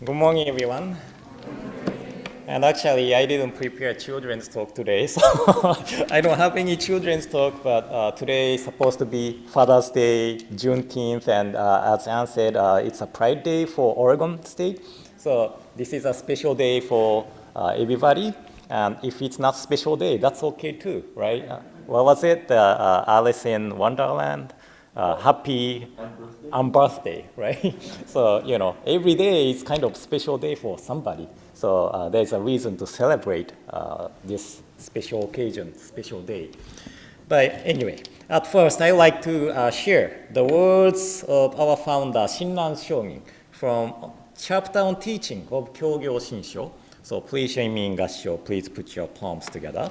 Good morning, everyone. And actually, I didn't prepare children's talk today, so I don't have any children's talk, but today is supposed to be Father's Day, Juneteenth, and as Anne said, it's a Pride Day for Oregon State. So this is a special day for everybody, and if it's not special day, that's okay too, right? What was it? Alice in Wonderland? Happy birthday, right? So, every day is kind of special day for somebody. So there's a reason to celebrate this special occasion, special day. But anyway, at first I like to share the words of our founder, Shinran Shonin, from chapter on teaching of Jodo Shinshu. So please join me in gassho. Please put your palms together.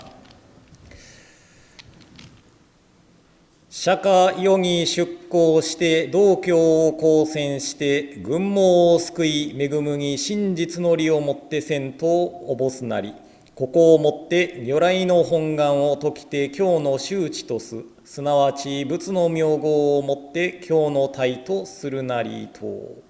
釈迦世に出向して道教を公宣して群盲を救い恵むに真実の理をもってせんとおぼすなりここをもって如来の本願を説きて経の周知とすなわち仏の名号をもって経の体とするなりと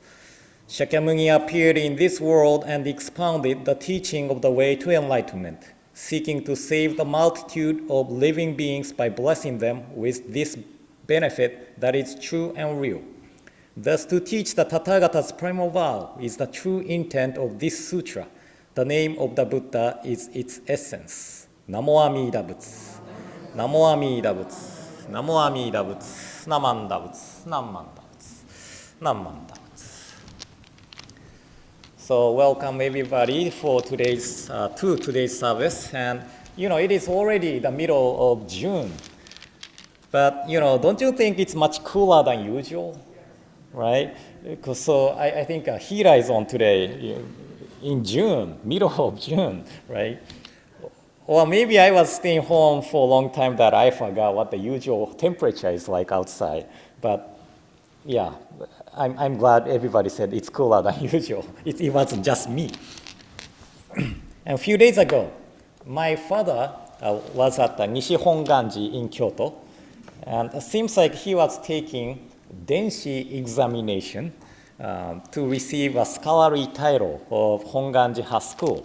Shakyamuni appeared in this world and expounded the teaching of the way to enlightenment, seeking to save the multitude of living beings by blessing them with this benefit that is true and real. Thus, to teach the Tathagata's primal vow is the true intent of this sutra. The name of the Buddha is its essence. Namo Amida Butsu. Namo Amida Butsu. Namo Amida Butsu. Namanda Butsu. Namanda Butsu. Namanda Butsu. So welcome everybody for today's service, and it is already the middle of June, but don't you think it's much cooler than usual, right? So I think Hira is on today in June, middle of June, right? Or maybe I was staying home for a long time that I forgot what the usual temperature is like outside, but yeah. I'm glad everybody said it's cooler than usual. It wasn't just me. And a few days ago, my father was at the Nishi Hongwanji in Kyoto, and it seems like he was taking Denshi examination to receive a scholarly title of Hongwanji-ha school.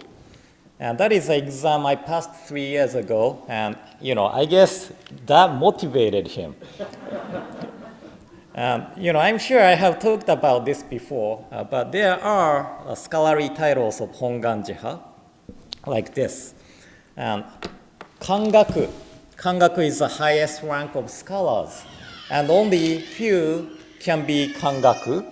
And that is an exam I passed 3 years ago, and I guess that motivated him. I'm sure I have talked about this before, but there are scholarly titles of Hongwanji-ha, like this. And Kangaku. Kangaku is the highest rank of scholars, and only few can be Kangaku.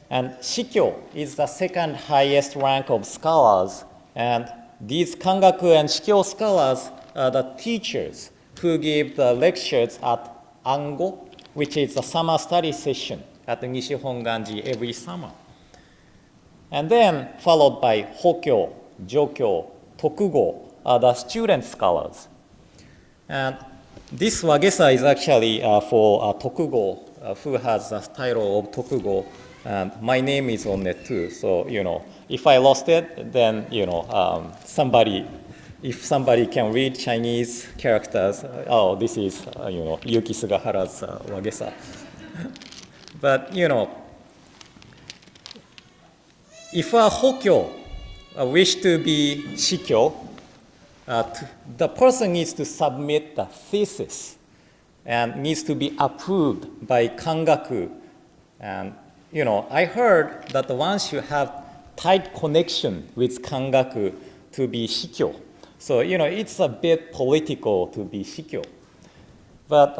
And Shikyo is the second highest rank of scholars, and these Kangaku and Shikyo scholars are the teachers who give the lectures at Ango, which is the summer study session at the Nishi Hongwanji every summer. And then followed by Hokyo, Jokyo, Tokugo are the student scholars. And this Wagesa is actually for Tokugo, who has the title of Tokugo, and my name is on it too. So, if I lost it, then, if somebody can read Chinese characters, this is, Yuki Sugahara's Wagesa. But, if a Hokyo wish to be Shikyo, the person needs to submit the thesis and needs to be approved by Kangaku. And, I heard that one should have tight connection with Kangaku to be Shikyo. So, it's a bit political to be Shikyo. But,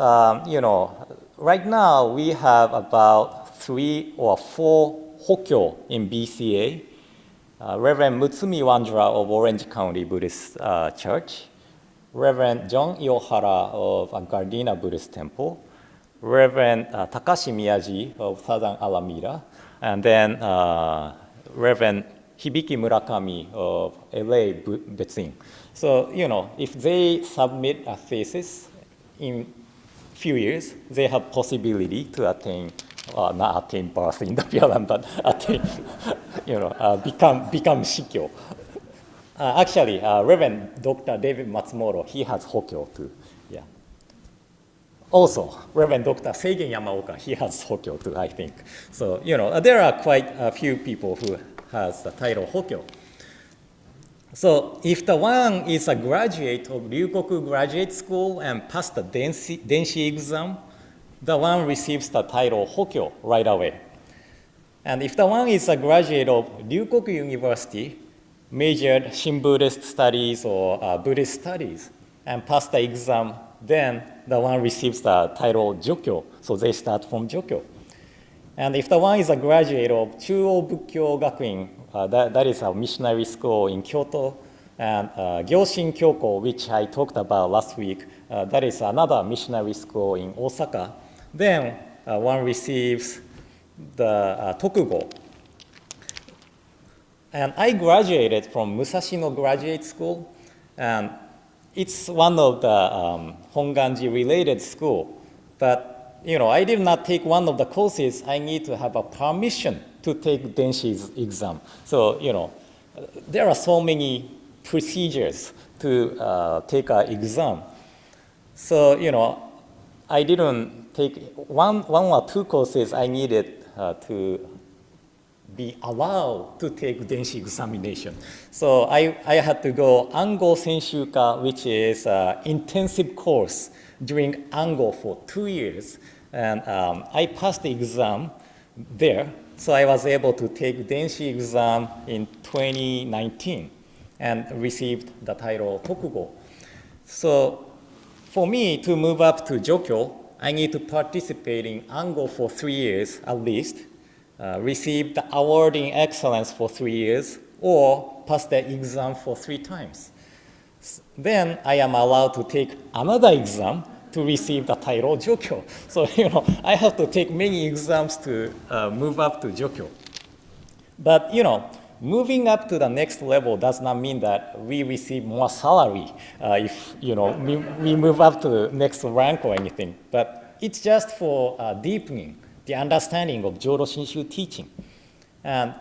right now we have about 3 or 4 Hokyo in BCA. Reverend Mutsumi Wanjura of Orange County Buddhist Church, Reverend John Iohara of Gardena Buddhist Temple, Reverend Takashi Miyaji of Southern Alameda, and then Reverend Hibiki Murakami of LA Betzin. So, if they submit a thesis in few years, they have possibility to attain, not attain birth in the Pyalan, but attain, become Shikyo. Actually, Reverend Dr. David Matsumoto, he has Hokyo too. Yeah. Also, Reverend Dr. Seigen Yamaoka, he has Hokyo too, I think. So, there are quite a few people who has the title Hokyo. So if the one is a graduate of Ryukoku Graduate School and passed the Denshi exam, the one receives the title Hokyo right away. And if the one is a graduate of Ryukoku University, majored Shin Buddhist studies or Buddhist studies, and passed the exam, then the one receives the title Jokyo. So they start from Jokyo. And if the one is a graduate of Chuo Bukkyo Gakuin, that is a missionary school in Kyoto, and Gyoshin Kyoko, which I talked about last week, that is another missionary school in Osaka, then one receives the Tokugo. And I graduated from Musashino Graduate School, and it's one of the Hongwanji-related school. But I did not take one of the courses. I need to have a permission to take Denshi's exam. So, there are so many procedures to take an exam. So, I didn't take one or two courses I needed to be allowed to take Denshi examination. So I had to go Ango Senshuka, which is an intensive course during Ango for 2 years. And I passed the exam there. So I was able to take Denshi exam in 2019 and received the title Tokugo. So for me to move up to Jokyo, I need to participate in Ango for 3 years at least, receive the award in excellence for 3 years, or pass the exam for 3 times. Then I am allowed to take another exam to receive the title Jokyo. So, I have to take many exams to move up to Jokyo. But, moving up to the next level does not mean that we receive more salary if, we move up to the next rank or anything. But it's just for deepening the understanding of Jodo Shinshu teaching. And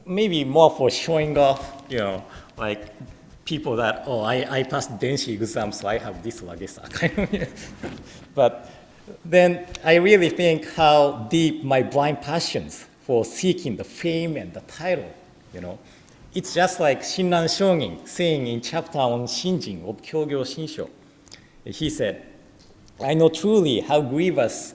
maybe more for showing off, like people that, I passed Denshi exam, so I have this Wagesa kind of. But then I really think how deep my blind passions for seeking the fame and the title, It's just like Shinran Shogin saying in chapter on Shinjin of Kyogyo Shinsho. He said, I know truly how grievous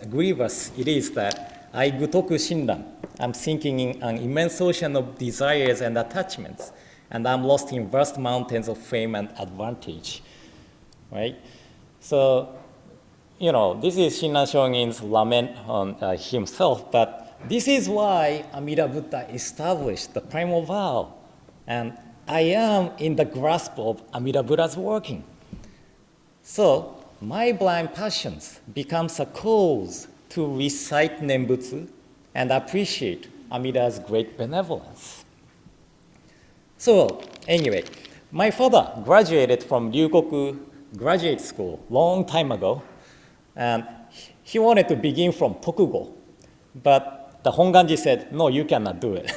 it is that I gutoku Shinran. I'm sinking in an immense ocean of desires and attachments, and I'm lost in vast mountains of fame and advantage, right? So, this is Shinran Shogin's lament on himself, but this is why Amida Buddha established the primal vow, and I am in the grasp of Amida Buddha's working. So, my blind passions becomes a cause to recite Nembutsu and appreciate Amida's great benevolence. So anyway, my father graduated from Ryukoku Graduate School long time ago, and he wanted to begin from Tokugo, but the Hongwanji said, no, you cannot do it.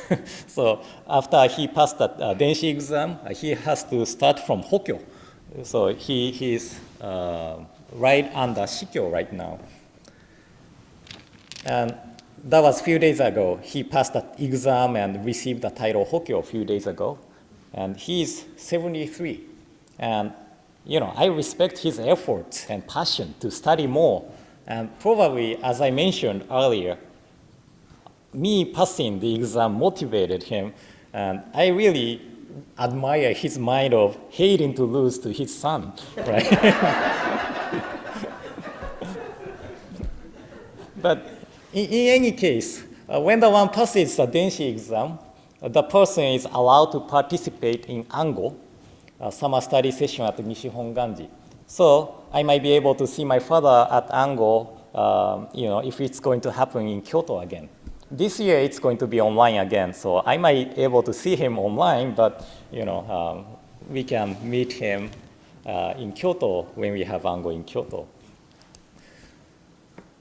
So after he passed the Denshi exam, he has to start from Hokyo. So he is right under Shikyo right now. And that was a few days ago. He passed the exam and received the title Hokyo a few days ago. And he's 73. And, I respect his efforts and passion to study more. And probably, as I mentioned earlier, me passing the exam motivated him. And I really admire his mind of hating to lose to his son, right? But in any case, when the one passes the Denshi exam, the person is allowed to participate in Ango, a summer study session at Nishi Hongwanji. So I might be able to see my father at Ango, if it's going to happen in Kyoto again. This year it's going to be online again, so I might be able to see him online, but we can meet him in Kyoto when we have Ango in Kyoto.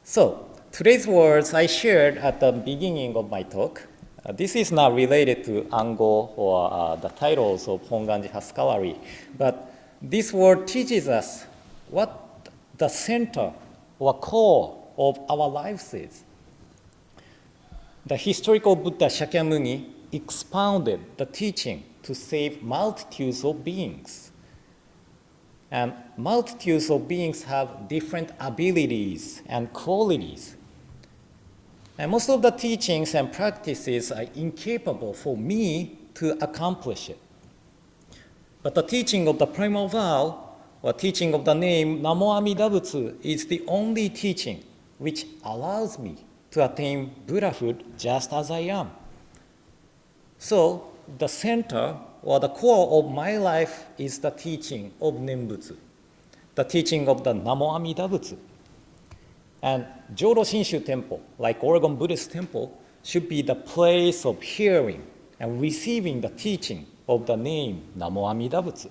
So today's words I shared at the beginning of my talk. This is not related to Ango or the titles of Hongwanji-ha scholarly, but this word teaches us what the center or core of our lives is. The historical Buddha Shakyamuni expounded the teaching to save multitudes of beings. And multitudes of beings have different abilities and qualities. And most of the teachings and practices are incapable for me to accomplish it. But the teaching of the primal vow, or teaching of the name Namo Amida Butsu, is the only teaching which allows me to attain Buddhahood just as I am. So the center or the core of my life is the teaching of Nembutsu, the teaching of the Namo Amida Butsu. And Jodo Shinshu Temple, like Oregon Buddhist Temple, should be the place of hearing and receiving the teaching of the name Namo Amida Butsu.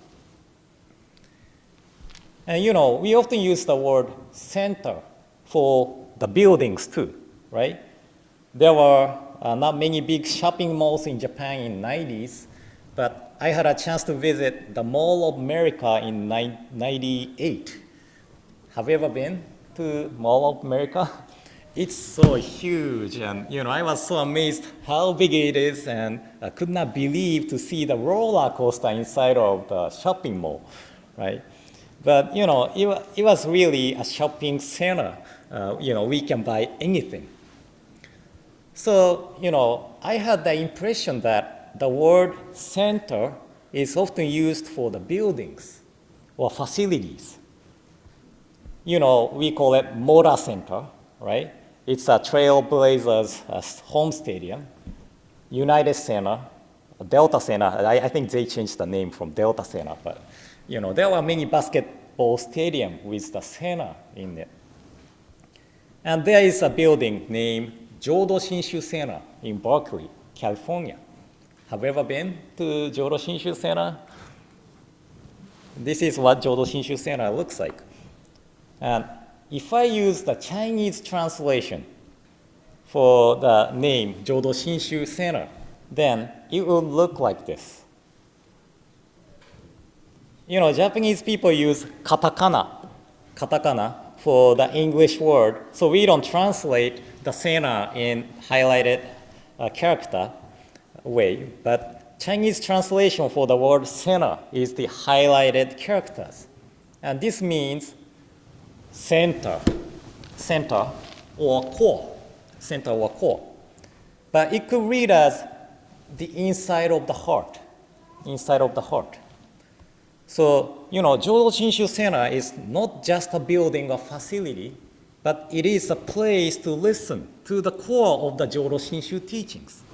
And we often use the word center for the buildings too, right? There were not many big shopping malls in Japan in the 90s, but I had a chance to visit the Mall of America in 98. Have you ever been to Mall of America? It's so huge, and I was so amazed how big it is, and I could not believe to see the roller coaster inside of the shopping mall, right? But it was really a shopping center. We can buy anything. So I had the impression that the word center is often used for the buildings or facilities. We call it Moda Center, right? It's a Trailblazers home stadium, United Center, Delta Center. I think they changed the name from Delta Center, but there were many basketball stadiums with the center in it. And there is a building named Jodo Shinshu Center in Berkeley, California. Have you ever been to Jodo Shinshu Center? This is what Jodo Shinshu Center looks like. And if I use the Chinese translation for the name Jodo Shinshu Center, then it will look like this. Japanese people use katakana for the English word, so we don't translate the center in highlighted character way, but Chinese translation for the word center is the highlighted characters. And this means center or core. But it could read as the inside of the heart. So, Jodo Shinshu Center is not just a building or facility, but it is a place to listen to the core of the Jodo Shinshu teachings.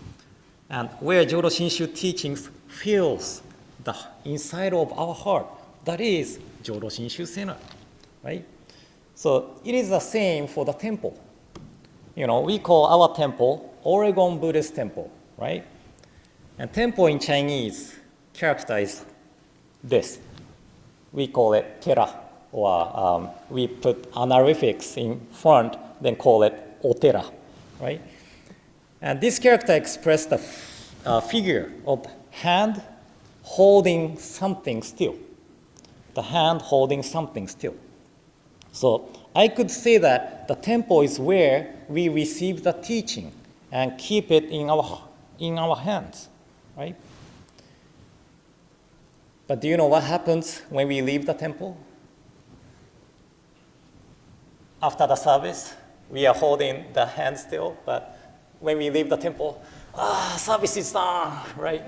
And where Jodo Shinshu teachings fills the inside of our heart, that is Jodo Shinshu Center, right? So it is the same for the temple. We call our temple Oregon Buddhist Temple, right? And temple in Chinese character is this. We call it tera, or we put honorifics in front, then call it otera, right? And this character expresses the figure of hand holding something still. The hand holding something still. So I could say that the temple is where we receive the teaching and keep it in our hands, right? But do you know what happens when we leave the temple? After the service, we are holding the hand still, but when we leave the temple, service is done, right?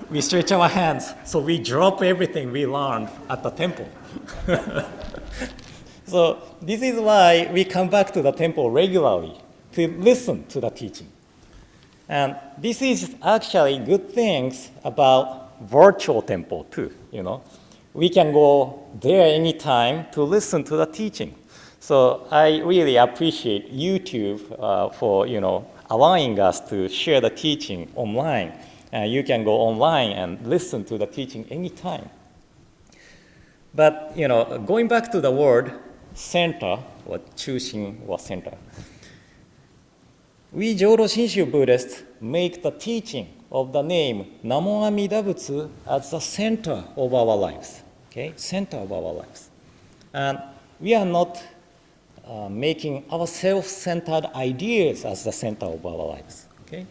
We stretch our hands, so we drop everything we learned at the temple. So this is why we come back to the temple regularly, to listen to the teaching. And this is actually good things about virtual temple too, We can go there anytime to listen to the teaching. So I really appreciate YouTube for, allowing us to share the teaching online. You can go online and listen to the teaching anytime. But, going back to the word center, or chushin or center, we Jodo Shinshu Buddhists make the teaching of the name Namo Amida Butsu as the center of our lives, okay? Center of our lives. And we are not making our self-centered ideas as the center of our lives, okay?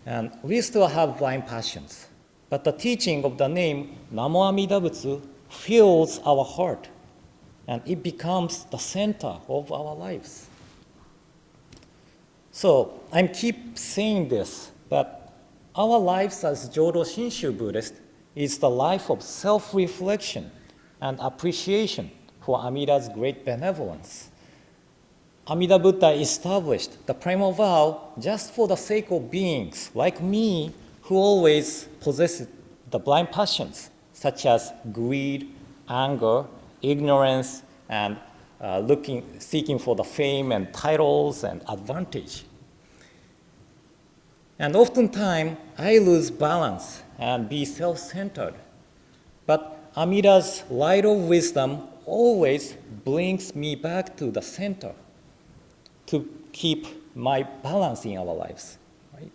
And we still have blind passions. But the teaching of the name Namo Amida Butsu fills our heart, and it becomes the center of our lives. So I keep saying this, but our lives as Jodo Shinshu Buddhist is the life of self-reflection and appreciation for Amida's great benevolence. Amida Buddha established the primal vow just for the sake of beings like me who always possess the blind passions such as greed, anger, ignorance, and seeking for the fame and titles and advantage. And oftentimes, I lose balance and be self-centered. But Amida's light of wisdom always brings me back to the center to keep my balance in our lives. Right?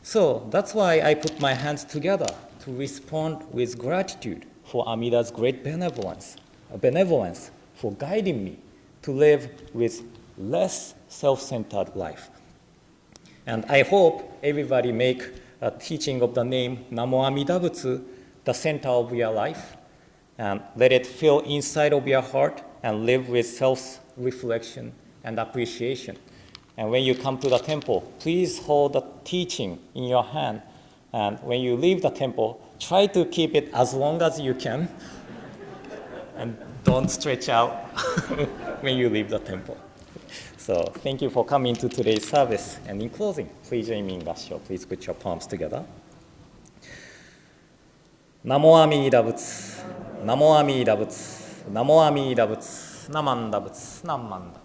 So that's why I put my hands together to respond with gratitude for Amida's great benevolence for guiding me to live with less self-centered life. And I hope everybody make a teaching of the name Namo Amida Butsu the center of your life, and let it fill inside of your heart and live with self-reflection and appreciation. And when you come to the temple, please hold the teaching in your hand. And when you leave the temple, try to keep it as long as you can. And don't stretch out when you leave the temple. So thank you for coming to today's service. And in closing, please join me in Gassho. Please put your palms together. Namo Amida Butsu, Namo Amida Butsu, Namo Amida Butsu, Namanda Butsu, Namanda.